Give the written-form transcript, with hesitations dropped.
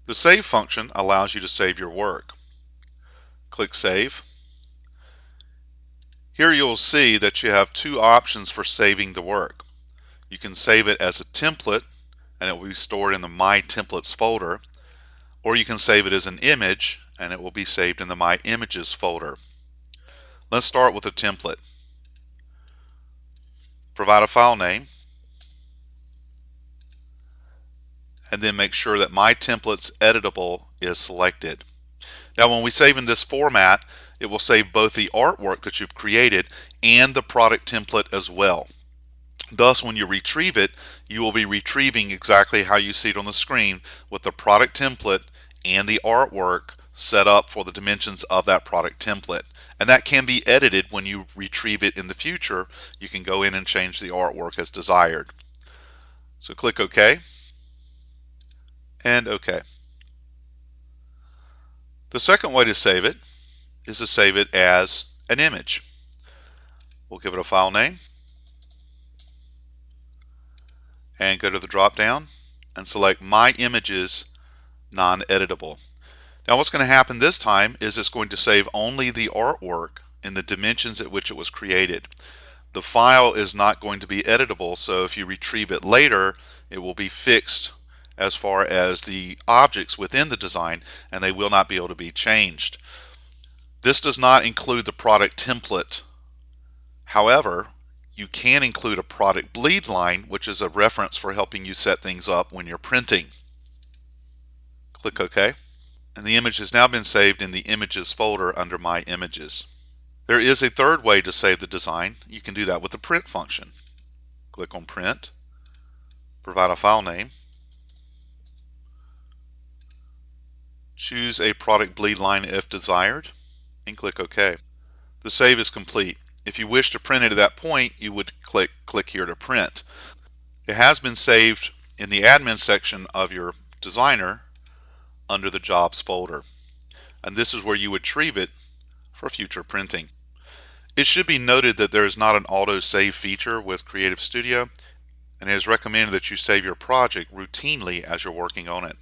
The save function allows you to save your work. Click Save. Here you'll see that you have two options for saving the work. You can save it as a template and it will be stored in the My Templates folder, or you can save it as an image and it will be saved in the My Images folder. Let's start with a template. Provide a file name and then make sure that My Templates Editable is selected. Now when we save in this format, it will save both the artwork that you've created and the product template as well. Thus, when you retrieve it, you will be retrieving exactly how you see it on the screen with the product template and the artwork set up for the dimensions of that product template. And that can be edited when you retrieve it in the future. You can go in and change the artwork as desired. So click OK and OK. The second way to save it is to save it as an image. We'll give it a file name and go to the drop down and select My Images Non-Editable. Now what's going to happen this time is it's going to save only the artwork in the dimensions at which it was created. The file is not going to be editable, so if you retrieve it later, it will be fixed as far as the objects within the design, and they will not be able to be changed. This does not include the product template. However, you can include a product bleed line, which is a reference for helping you set things up when you're printing. Click OK. And the image has now been saved in the Images folder under My Images. There is a third way to save the design. You can do that with the Print function. Click on Print, provide a file name, choose a product bleed line if desired, and click OK. The save is complete. If you wish to print it at that point, you would click here to print. It has been saved in the admin section of your designer under the Jobs folder. And this is where you would retrieve it for future printing. It should be noted that there is not an auto save feature with CreativeStudio, and it is recommended that you save your project routinely as you're working on it.